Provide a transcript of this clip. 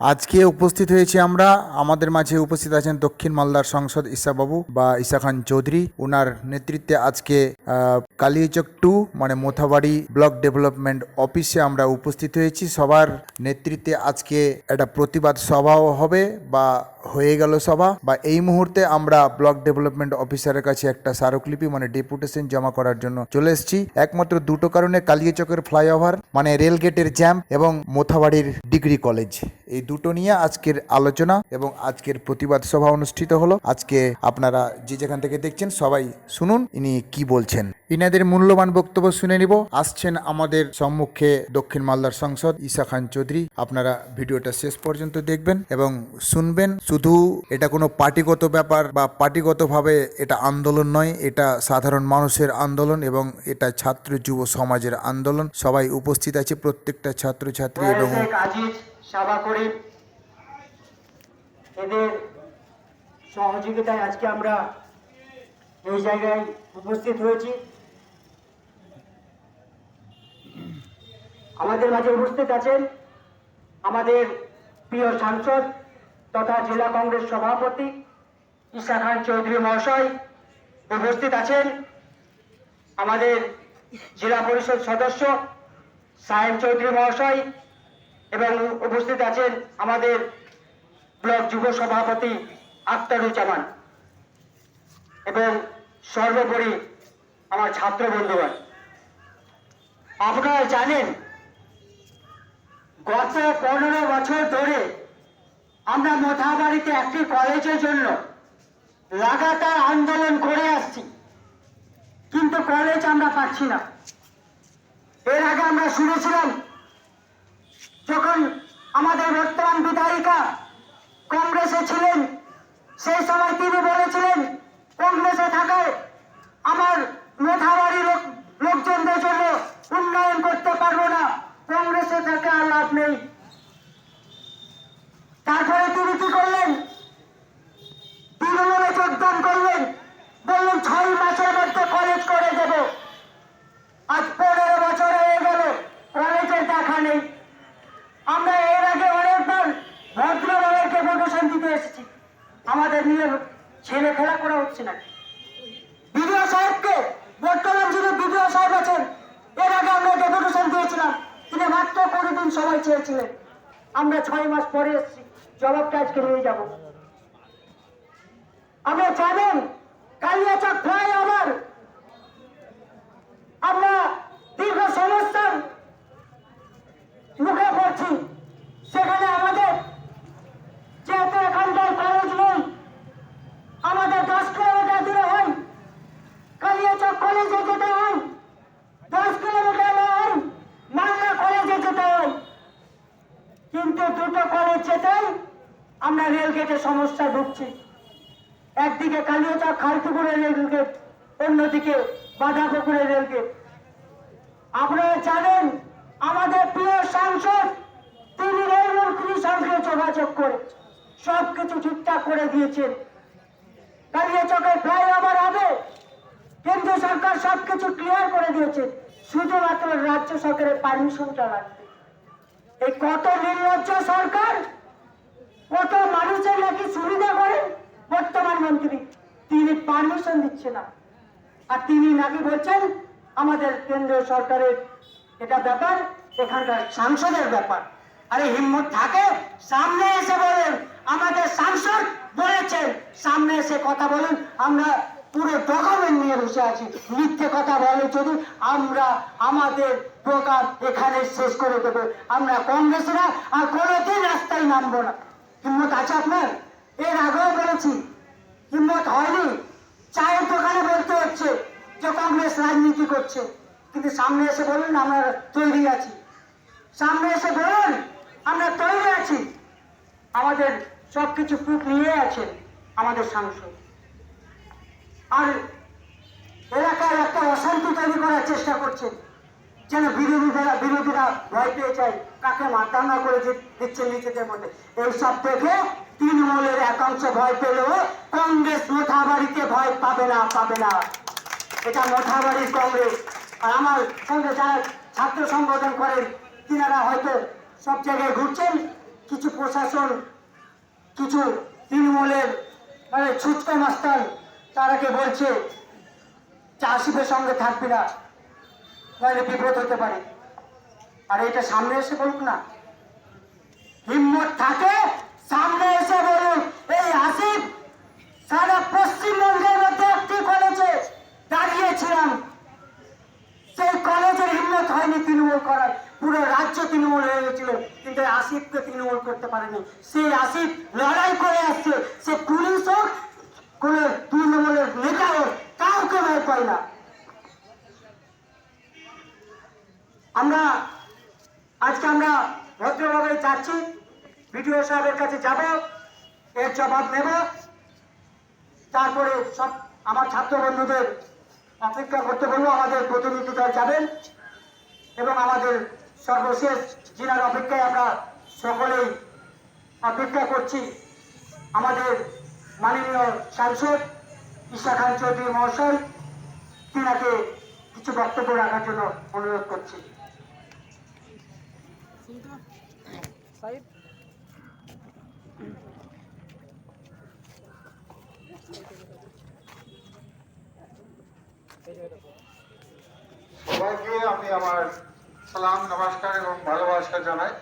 আজকে উপস্থিত হয়েছি আমরা, আমাদের মাঝে উপস্থিত আছেন দক্ষিণ মালদার সংসদ ঈশাবাবু বা ঈশা খান চৌধুরী। ওনার নেতৃত্বে আজকে কালিয়াচক 2 মানে মোথাবাড়ি ব্লক ডেভেলপমেন্ট অফিসে আমরা উপস্থিত হয়েছি। সবার নেতৃত্বে আজকে একটা প্রতিবাদ সভাও হবে বা হয়ে গেল সভা, বা এই মুহূর্তে আমরা ব্লক ডেভেলপমেন্ট অফিসারের কাছে একটা স্মারকলিপি মানে ডেপুটেশন জমা করার জন্য চলে এসেছি। একমাত্র দুটো কারণে, কালিয়াচকের ফ্লাইওভার মানে রেল গেটের জ্যাম এবং মোথাবাড়ির ডিগ্রি কলেজ, এই দুটো নিয়ে আজকের আলোচনা এবং আজকের প্রতিবাদ সভা অনুষ্ঠিত হলো। আজকে আপনারা যে যেখান থেকে দেখছেন সবাই শুনুন ইনি কি বলছেন। ইনাদের মূল্যবান বক্তব্য শুনে নিব। আসছেন আমাদের সম্মুখে দক্ষিণ মালদার সাংসদ ঈশা খান চৌধুরী। আপনারা ভিডিওটা শেষ পর্যন্ত দেখবেন এবং শুনবেন। শুধু এটা কোনো পার্টিগত ব্যাপার বা পার্টিগতভাবে এটা আন্দোলন নয়, এটা সাধারণ মানুষের আন্দোলন এবং এটা ছাত্র যুব সমাজের আন্দোলন। সবাই উপস্থিত আছে, প্রত্যেকটা ছাত্রছাত্রী এবং সভা করে এদের সহযোগিতায় আজকে আমরা এই জায়গায় উপস্থিত হয়েছি। আমাদের মাঝে উপস্থিত আছেন আমাদের প্রিয় সাংসদ তথা জেলা কংগ্রেস সভাপতি ঈশা খান চৌধুরী মহাশয়, উপস্থিত আছেন আমাদের জেলা পরিষদ সদস্য সায়েম চৌধুরী মহাশয় এবং উপস্থিত আছেন আমাদের ব্লক যুব সভাপতি আখতারুজ্জামান এবং সর্বোপরি আমার ছাত্র বন্ধুগণ। আপনারা জানেন গত 15 বছর ধরে আমরা মোথাবাড়িতে একটি কলেজের জন্য লাগাতার আন্দোলন করে আসছি, কিন্তু কলেজ আমরা পাচ্ছি না। এর আগে আমরা শুনেছিলাম যখন আমাদের বর্তমান বিধায়িকা কংগ্রেসে ছিলেন, সেই সময় তিনি বলেছিলেন কংগ্রেসে থাকায় আমার মোথাবাড়ির লোকজনদের জন্য উন্নয়ন করতে পারবো না, কংগ্রেসে থাকে আর লাভ নেই। তারপরে তিনি কি করলেন? তৃণমূলে যোগদান করলেন, বললেন 6 মাসের মধ্যে কলেজ করে দেব। আজ 15 বছর হয়ে গেল, কলেজের দেখা নেই। আমরা এর আগে অনেকবার ভদ্রভাবে ডেপুটেশন দিতে এসেছি, আমাদের নিয়ে ছেলে খেলা করা হচ্ছে না। বিডিও সাহেবকে, বর্তমান যিনি বিডিও সাহেব আছেন, এর আগে আমরা ডেপুটেশন দিয়েছিলাম, তিনি মাত্র 15 দিন সময় চেয়েছিলেন। আমরা 6 মাস পরে এসেছি, জবাবটা আজকে নিয়ে যাব। আমরা জানেন কালিয়াচক ফ্লাইওভার আমরা দীর্ঘ সমস্যার মুখে পড়ছি। সেখানে আমাদের যেহেতু এখানকার কলেজ নেই, আমাদের 10 কিলোমিটার দূরে হয় কালিয়াচক কলেজে যেতে হয়, 10 কিলোমিটার হয় মালদা কলেজে যেতে হয়। কিন্তু দুটো কলেজ যেতেই আমরা রেলগেটের সমস্যা ভুগছি। একদিকে কালিয়াচক খালপুকুরের রেলগেট, অন্যদিকে বাঁধাপুকুরের রেলগেট। আপনারা জানেন আমাদের প্রিয় সাংসদ তিনি রেলমন্ত্রীর সঙ্গে যোগাযোগ করে সবকিছু ঠিকঠাক করে দিয়েছেন। কালিয়াচকের ফ্লাইওভার হবে, কেন্দ্র সরকার সবকিছু ক্লিয়ার করে দিয়েছে, শুধুমাত্র রাজ্য সরকারের পারমিশনটা লাগবে। এই কত নির্লজ্জ সরকার, কত মানুষের নাকি সুবিধা করেন বর্তমান মন্ত্রী, তিনি পারমিশন দিচ্ছে না। আর তিনি নাকি বলছেন আমাদের কেন্দ্র সরকারের এটা ব্যাপার, এখানকার সাংসদের ব্যাপার। আরে হিম্মত থাকে সামনে এসে বলেন, আমাদের সাংসদ বলেছেন, সামনে এসে কথা বলেন। আমরা পুরো ডকুমেন্ট নিয়ে বসে আছি, মিথ্যে কথা বলে যদি আমরা আমাদের প্রকার এখানে শেষ করে দেবো। আমরা কংগ্রেসরা আর কোনোদিন রাস্তায় নামবো না। হিম্মত আছে আপনার? এর আগেও বলেছি, হিম্মত হয়নি। চায়ের দোকানে বলতে হচ্ছে যে কংগ্রেস রাজনীতি করছে, কিন্তু সামনে এসে বলুন আমরা তৈরি আছি, সামনে এসে বলুন আমরা তৈরি আছি। আমাদের সবকিছু প্রুফ নিয়ে আছেন আমাদের সাংসদ। আর এলাকায় একটা অশান্তি তৈরি করার চেষ্টা করছেন, যেন বিরোধীরা ভয় পেয়ে যায়, কাকে মারধর করে দিচ্ছে নিজেদের মধ্যে। এইসব দেখে তৃণমূলের একাংশ ভয় পেলেও কংগ্রেস মোথাবাড়িতে ভয় পাবে না, পাবে না। এটা মোথাবাড়ির কংগ্রেস। আর আমার সঙ্গে যারা ছাত্র সংগঠন করেন, তিনারা হয়তো সব জায়গায় ঘুরছেন, কিছু প্রশাসন, কিছু তৃণমূলের মানে ছুটকা মাস্তান তারাকে বলছে যে আসিফের সঙ্গে থাকবি না, নাহলে বিপদ হতে পারে। আর এটা সামনে এসে বলুক না, হিম্মত থাকে সামনে এসে বলুন, এই আসিফ সারা পশ্চিমবঙ্গের মধ্যে একটি কলেজে দাঁড়িয়েছিলাম, সেই কলেজের হিম্মত হয়নি তৃণমূল করার, পুরো রাজ্য তৃণমূল হয়ে গেছিল, কিন্তু এই আসিফকে তৃণমূল করতে পারেনি। সেই আসিফ লড়াই করে আসছে, সে পুলিশ হোক কোন তৃণমূলের নেতা হোক, কাউকে ভয় পায় না। আজকে আমরা ভদ্রভাবে যাচ্ছি, বিডিও সাহেবের কাছে যাব, এর জবাব নেব, তারপরে সব আমার ছাত্র বন্ধুদের অপেক্ষা করতে বলবো, আমাদের প্রতিনিধি দল যাবেন এবং আমাদের সর্বশেষ জেলার অপেক্ষায় আমরা সকলেই অপেক্ষা করছি আমাদের মাননীয় সাংসদ ঈশা খান চৌধুরী মহাশয়, তিনাকে কিছু বক্তব্য রাখার জন্য অনুরোধ করছি। সবাইকে আমি আমার সালাম নমস্কার এবং ভালোবাসা জানাই।